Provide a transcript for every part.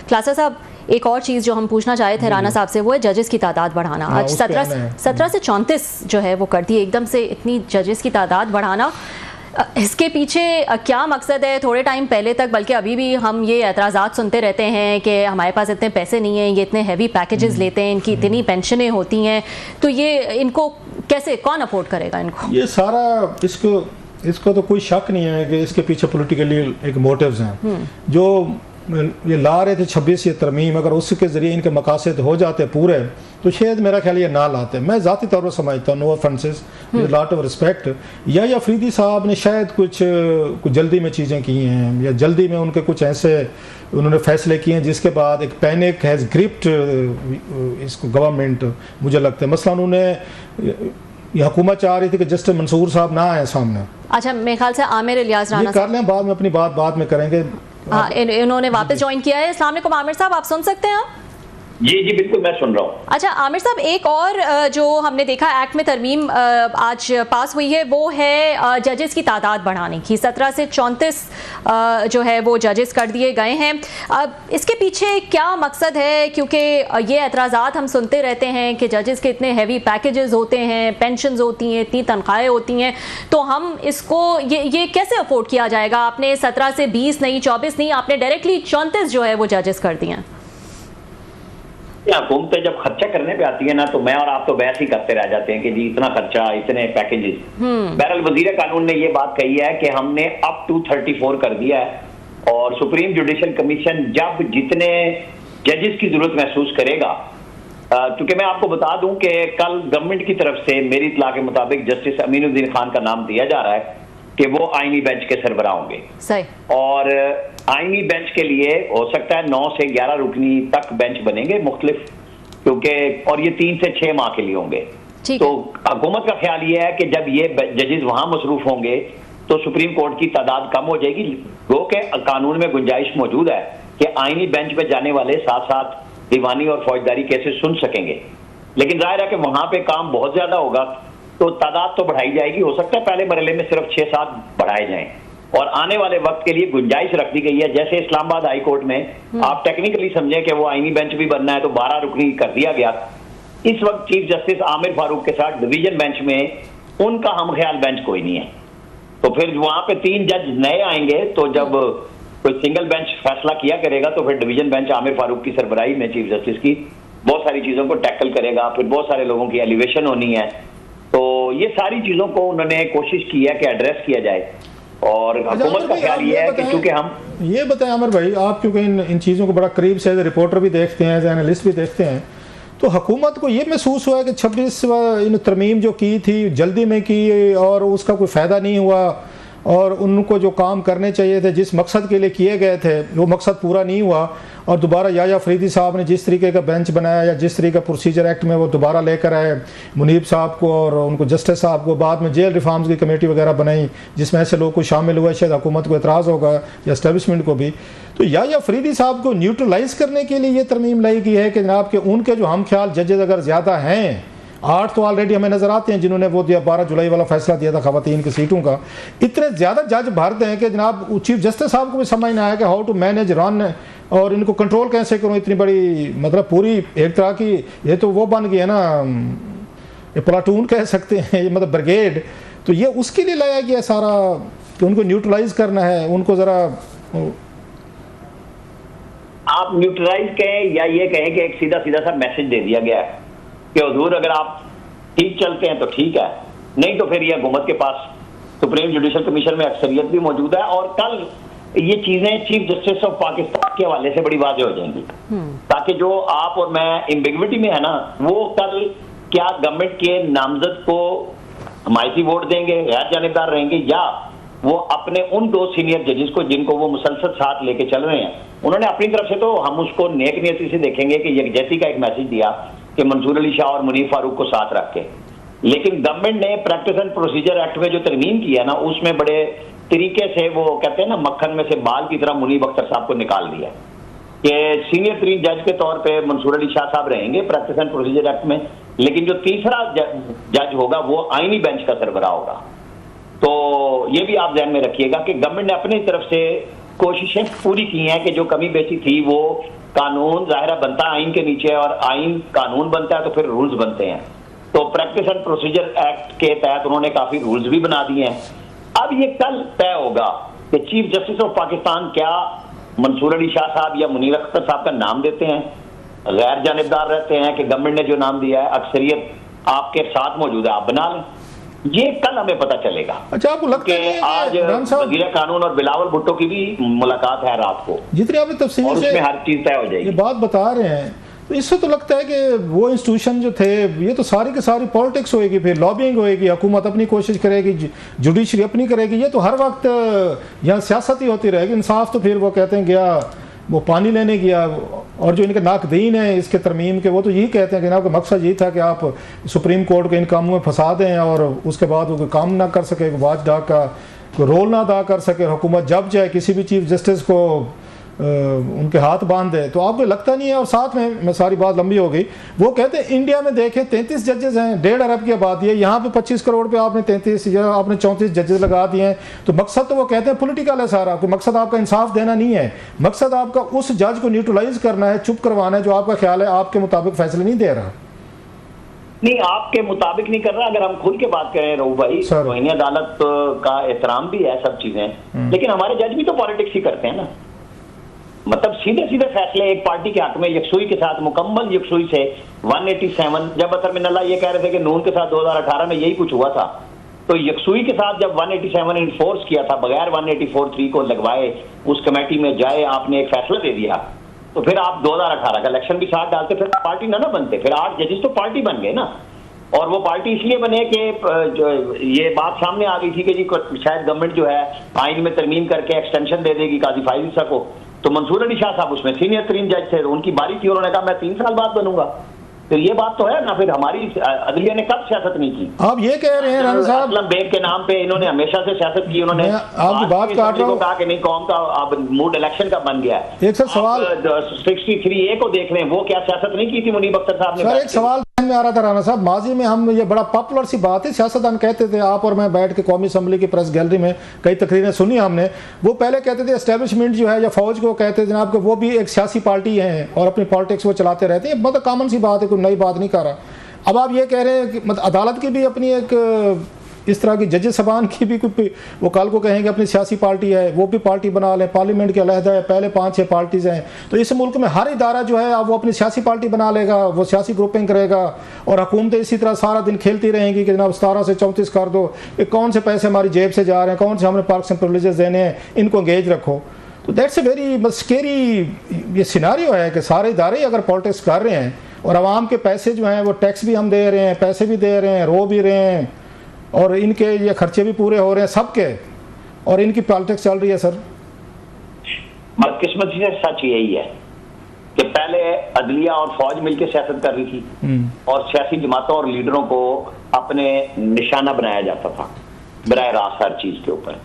क्लासा साहब, एक और चीज़ जो हम पूछना चाहे थे राना साहब से, वो है जजेस की तादाद बढ़ाना। आज 17 से 34 जो है वो कर दी एकदम से, इतनी जजेस की तादाद बढ़ाना, इसके पीछे क्या मकसद है? थोड़े टाइम पहले तक, बल्कि अभी भी हम ये एतराज़ात सुनते रहते हैं कि हमारे पास इतने पैसे नहीं हैं, ये इतने हैवी पैकेजेस लेते हैं, इनकी इतनी पेंशनें होती हैं, तो ये इनको कैसे, कौन अफोर्ड करेगा इनको? ये सारा इसको तो कोई शक नहीं है कि इसके पीछे पॉलिटिकली एक मोटिव्स हैं। जो ये ला रहे थे 26 ये तरमीम, अगर उसके ज़रिए इनके मकासद हो जाते पूरे तो शायद मेरा ख्याल ये ना लाते। मैं ज़ाती तौर पर समझता हूँ, no offences, with lot of respect, या अफरीदी साहब ने शायद कुछ जल्दी में चीज़ें की हैं, या जल्दी में उनके कुछ ऐसे उन्होंने फैसले किए हैं जिसके बाद एक पैनिक हैज़ ग्रिप्ड इसको गवर्नमेंट, मुझे लगता है। मसला उन्होंने ये हुकूमत चाह रही थी कि जस्टिस मंसूर साहब ना आए सामने। अच्छा, मेरे ख्याल से आमिर इलियास राना कर लें, बाद में अपनी बात बाद में करेंगे। हाँ, इन्होंने वापस ज्वाइन किया है। अस्सलाम वालेकुम आमिर साहब, आप सुन सकते हैं? आप जी जी बिल्कुल, मैं सुन रहा हूँ। अच्छा आमिर साहब, एक और जो हमने देखा एक्ट में तरमीम आज पास हुई है, वो है जजेस की तादाद बढ़ाने की। 17 से 34 जो है वो जजेस कर दिए गए हैं। अब इसके पीछे क्या मकसद है? क्योंकि ये एतराज़ात हम सुनते रहते हैं कि जजेस के इतने हैवी पैकेजेस होते हैं, पेंशन्स होती हैं, इतनी तनख्वाहें होती हैं, तो हम इसको ये कैसे अफोर्ड किया जाएगा? आपने 17 से 20 नहीं, 24 नहीं, आपने डायरेक्टली 34 जो है वो जजेस कर दिए हैं। हुकूमतें जब खर्चा करने पे आती है ना, तो मैं और आप तो बहस ही करते रह जाते हैं कि जी इतना खर्चा, इतने पैकेजेस। बहरहाल वजीर कानून ने ये बात कही है कि हमने अप टू 34 कर दिया है, और सुप्रीम जुडिशल कमीशन जब जितने जजेस की जरूरत महसूस करेगा, क्योंकि मैं आपको बता दूं कि कल गवर्नमेंट की तरफ से मेरी इत्तला के मुताबिक जस्टिस अमीनुद्दीन खान का नाम दिया जा रहा है कि वो आईनी बेंच के सरबराह होंगे। सही। और आईनी बेंच के लिए हो सकता है 9 से 11 रुकनी तक बेंच बनेंगे मुख्तलिफ, क्योंकि और ये 3 से 6 माह के लिए होंगे। तो हुकूमत का ख्याल ये है कि जब ये जजेस वहां मसरूफ होंगे तो सुप्रीम कोर्ट की तादाद कम हो जाएगी। गो के कानून में गुंजाइश मौजूद है कि आईनी बेंच में जाने वाले साथ साथ दीवानी और फौजदारी केसेस सुन सकेंगे, लेकिन जाहिर है कि वहां पे काम बहुत ज्यादा होगा, तो तादाद तो बढ़ाई जाएगी। हो सकता है पहले मरहले में सिर्फ 6-7 बढ़ाए जाएं, और आने वाले वक्त के लिए गुंजाइश रख दी गई है। जैसे इस्लामाबाद हाई कोर्ट में आप टेक्निकली समझें कि वो आईनी बेंच भी बनना है, तो 12 रुकनी कर दिया गया। इस वक्त चीफ जस्टिस आमिर फारूक के साथ डिवीजन बेंच में उनका हम ख्याल बेंच कोई नहीं है, तो फिर वहां पे 3 जज नए आएंगे, तो जब कोई सिंगल बेंच फैसला किया करेगा तो फिर डिवीजन बेंच आमिर फारूक की सरबराही में चीफ जस्टिस की बहुत सारी चीजों को टैकल करेगा। फिर बहुत सारे लोगों की एलिवेशन होनी है, तो ये सारी चीजों को उन्होंने कोशिश की है कि एड्रेस किया जाए। और हुकूमत का ख्याल ये है कि क्योंकि हम ये बताएं आमिर भाई, आप क्योंकि इन चीज़ों को बड़ा करीब से रिपोर्टर भी देखते हैं, एनालिस्ट भी देखते हैं, तो हुकूमत को ये महसूस हुआ है कि 26 इन तरमीम जो की थी जल्दी में की और उसका कोई फ़ायदा नहीं हुआ, और उनको जो काम करने चाहिए थे, जिस मकसद के लिए किए गए थे, वो मकसद पूरा नहीं हुआ, और दोबारा या अफरीदी साहब ने जिस तरीके का बेंच बनाया या जिस तरीके का प्रोसीजर एक्ट में वो दोबारा लेकर आए मुनीब साहब को और उनको जस्टिस साहब को, बाद में जेल रिफॉर्म्स की कमेटी वगैरह बनाई जिसमें ऐसे लोग को शामिल हुए, शायद हुकूमत को एतराज़ होगा या इस्टेब्लिशमेंट को भी। तो या अफरीदी साहब को न्यूट्रलाइज करने के लिए ये तरमीम लाई गई है कि जनाब के उनके जो हम ख्याल जजेस अगर ज़्यादा हैं, 8 तो ऑलरेडी हमें नजर आते हैं जिन्होंने वो दिया, 12 जुलाई वाला फैसला दिया था खवातीन की सीटों का, इतने ज़्यादा जज भरते हैं कि जनाब चीफ जस्टिस साहब को भी समझ नहीं आया कि हाउ टू मैनेज रन और इनको कंट्रोल कैसे करूँ। इतनी बड़ी मतलब पूरी एक तरह की ये तो वो बन गया ना, ये प्लाटून कह सकते हैं, ये मतलब ब्रिगेड, तो ये उसके लिए लाया गया सारा कि उनको न्यूट्रलाइज करना है, उनको ज़रा आप न्यूट्रलाइज कहें या ये कहें कि एक सीधा सीधा सा मैसेज दे दिया गया है कि हुजूर अगर आप ठीक चलते हैं तो ठीक है, नहीं तो फिर ये हुकूमत के पास सुप्रीम जुडिशल कमीशन में अक्सरियत भी मौजूद है, और कल ये चीजें चीफ जस्टिस ऑफ पाकिस्तान के हवाले से बड़ी वाज़ेह हो जाएंगी, ताकि जो आप और मैं एम्बिग्विटी में है ना, वो कल क्या गवर्नमेंट के नामजद को हमायती वोट देंगे, गैर जानिबदार रहेंगे, या वो अपने उन 2 सीनियर जजेस को जिनको वो मुसलसल साथ लेके चल रहे हैं, उन्होंने अपनी तरफ से, तो हम उसको नेक नियति से देखेंगे कि यकजहती का एक मैसेज दिया कि मंसूर अली शाह और मुनीब फारूक को साथ रख के। लेकिन गवर्नमेंट ने प्रैक्टिस एंड प्रोसीजर एक्ट में जो तरमीम किया ना, उसमें बड़े तरीके से वो कहते हैं ना मक्खन में से बाल की तरह मुनीब अख्तर साहब को निकाल दिया कि सीनियर 3 जज के तौर पे मंसूर अली शाह साहब रहेंगे प्रैक्टिस एंड प्रोसीजर एक्ट में, लेकिन जो तीसरा जज होगा वो आईनी बेंच का सरबराह होगा। तो ये भी आप ध्यान में रखिएगा कि गवर्नमेंट ने अपनी तरफ से कोशिशें पूरी की हैं कि जो कमी बेची थी वो कानून ज़ाहिर है बनता है आइन के नीचे, और आइन कानून बनता है तो फिर रूल्स बनते हैं। तो प्रैक्टिस एंड प्रोसीजर एक्ट के तहत उन्होंने काफी रूल्स भी बना दिए हैं। अब ये कल तय होगा कि चीफ जस्टिस ऑफ पाकिस्तान क्या मंसूर अली शाह साहब या मुनीर अख्तर साहब का नाम देते हैं, गैर जानिबदार रहते हैं कि गवर्नमेंट ने जो नाम दिया है अक्सरियत आपके साथ मौजूद है, आप बना लें। ये कल हमें पता चलेगा। अच्छा, आपको लगता है कि आज वज़ीर कानून और बिलावल भुट्टो की भी मुलाकात है रात को, जितनी आपने तफसील और उसमें हर चीज तय हो जाएगी। ये बात बता रहे हैं, तो इससे तो लगता है कि वो इंस्टीट्यूशन जो थे ये तो सारी की सारी पॉलिटिक्स होएगी, फिर लॉबिंग होएगी, हुकूमत अपनी कोशिश करेगी, जुडिशरी अपनी करेगी। ये तो हर वक्त यहाँ सियासत ही होती रहेगी। इंसाफ तो फिर वो कहते हैं गया वो पानी लेने गया, और जो इनके नाकदीन है इसके तरमीम के वो तो यही कहते हैं कि इनका मकसद यही था कि आप सुप्रीम कोर्ट के इन कामों में फंसा दें और उसके बाद वो कोई काम ना कर सके, वाच डाक का कोई रोल ना अदा कर सके, हुकूमत जब चाहे किसी भी चीफ जस्टिस को उनके हाथ बांध दे। तो आपको लगता नहीं है? और साथ में मैं सारी बात लंबी हो गई, वो कहते हैं इंडिया में देखें 33 जजेस हैं, 1.5 अरब की आबादी है, यहाँ पे 25 करोड़ पे आपने 33 या आपने 34 जजेस लगा दिए हैं। तो मकसद तो वो कहते हैं पॉलिटिकल है सारा, कोई मकसद आपका इंसाफ देना नहीं है, मकसद आपका उस जज को न्यूट्रलाइज करना है, चुप करवाना है जो आपका ख्याल है आपके मुताबिक फैसले नहीं दे रहा। नहीं, आपके मुताबिक नहीं कर रहा। अगर हम खुल के बात करें रहू भाई, रोहिणी अदालत का एहतराम भी है, सब चीजें, लेकिन हमारे जज भी तो पॉलिटिक्स ही करते हैं ना। मतलब सीधे सीधे फैसले एक पार्टी के हक में यकसुई के साथ, मुकम्मल यकसुई से 187, जब अतर मिनल्ला ये कह रहे थे कि नून के साथ 2018 में यही कुछ हुआ था, तो यकसुई के साथ जब 187 इन्फोर्स किया था बगैर 184(3) को लगवाए, उस कमेटी में जाए, आपने एक फैसला दे दिया, तो फिर आप 2018 का इलेक्शन भी साथ डालते, फिर पार्टी ना बनते, फिर 8 जजेस तो पार्टी बन गए ना। और वो पार्टी इसलिए बने कि ये बात सामने आ गई थी कि जी शायद गवर्नमेंट जो है आइन में तरमीम करके एक्सटेंशन दे देगी काजी फाइज ईसा को। तो मंसूर अली शाह साहब उसमें सीनियर तरीन जज थे, उनकी बारी थी, उन्होंने कहा मैं 3 साल बाद बनूंगा। फिर ये बात तो है ना, फिर हमारी अदलिया ने कब सियासत नहीं की? आप ये कह रहे हैं राना साहब, असलम बेग के नाम पे इन्होंने हमेशा से सियासत की। उन्होंने आपकी बात काट रहा हूं, कहा कि नहीं कौम का अब मूड इलेक्शन का बन गया है। एक सवाल 63A को देख लें, वो क्या सियासत नहीं की थी मुनीब अख्तर साहब ने? एक सवाल में आ रहा था राना साहब, माजी में हम ये बड़ा पॉपुलर सी बात है, सियासतदान कहते थे, आप और मैं बैठ के कौमी असम्बली की प्रेस गैलरी में कई तकरीरें सुनी हमने, वो पहले कहते थे एस्टेब्लिशमेंट जो है या फौज को कहते थे जनाब कि वो भी एक सियासी पार्टी है और अपनी पॉलिटिक्स वो चलाते रहते हैं। मतलब कॉमन सी बात है, कोई नई बात नहीं कर रहा। अब आप ये कह रहे हैं कि मतलब अदालत की भी अपनी एक इस तरह की जजेस सबान की भी कोई, वो कल को कहेंगे अपनी सियासी पार्टी है, वो भी पार्टी बना लें, पार्लियामेंट के अलहदा है, पहले 5-6 पार्टीज हैं। तो इस मुल्क में हर इदारा जो है अब वो अपनी सियासी पार्टी बना लेगा, वो सियासी ग्रुपिंग करेगा, और हुकूमतें इसी तरह सारा दिन खेलती रहेंगी कि जनाब 17 से 34 कर दो, ये कौन से पैसे हमारी जेब से जा रहे हैं, कौन से हमने पार्क्स एंड प्रिविलेजेस देने हैं, इनको एंगेज रखो। तो दैट्स ए वेरी स्केरी ये सिनारियो है कि सारे इदारे अगर पॉलिटिक्स कर रहे हैं और आवाम के पैसे जो हैं वो टैक्स भी हम दे रहे हैं, पैसे भी दे रहे हैं, रो भी रहे हैं, और इनके ये खर्चे भी पूरे हो रहे हैं सबके, और इनकी पॉलिटिक्स चल रही है। सर बदकिस्मती से सच यही है कि पहले अदलिया और फौज मिलकर सियासत कर रही थी और सियासी जमातों और लीडरों को अपने निशाना बनाया जाता था बराह रास्त हर चीज के ऊपर।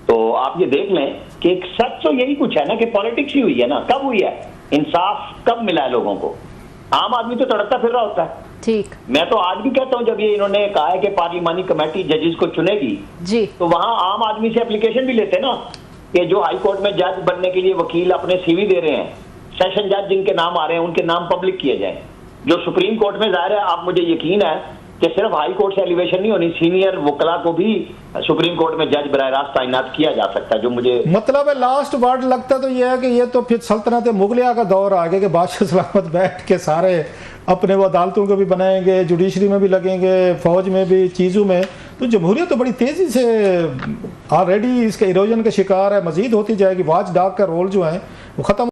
तो आप ये देख लें कि एक सच तो यही कुछ है ना कि पॉलिटिक्स ही हुई है ना। कब हुई है? इंसाफ कब मिला है लोगों को? आम आदमी तो तड़कता फिर रहा होता है। ठीक, मैं तो आज भी कहता हूं, जब ये इन्होंने कहा है कि पार्लिमानी कमेटी जजेस को चुनेगी जी, तो वहां आम आदमी से एप्लीकेशन भी लेते ना कि जो हाई कोर्ट में जज बनने के लिए वकील अपने सीवी दे रहे हैं, सेशन जज जिनके नाम आ रहे हैं उनके नाम पब्लिक किए जाएं। जो सुप्रीम कोर्ट में जाहिर है, आप मुझे यकीन है कि सिर्फ हाई कोर्ट से एलिवेशन नहीं होनी, सीनियर वकला को भी सुप्रीम कोर्ट में जज बराह रास्त तैनात किया जा सकता है। जो मुझे मतलब है लास्ट वर्ड लगता तो यह है कि ये तो फिर सल्तनत मुगलिया का दौर आ गया कि बादशाह सलामत बैठ के सारे अपने वो अदालतों को भी बनाएंगे, जुडिशरी में भी लगेंगे, फौज में भी, चीज़ों में। तो जमहूरियत तो बड़ी तेज़ी से ऑलरेडी इसके इरोजन का शिकार है, मजीद होती जाएगी। वाच डाक का रोल जो है वो ख़त्म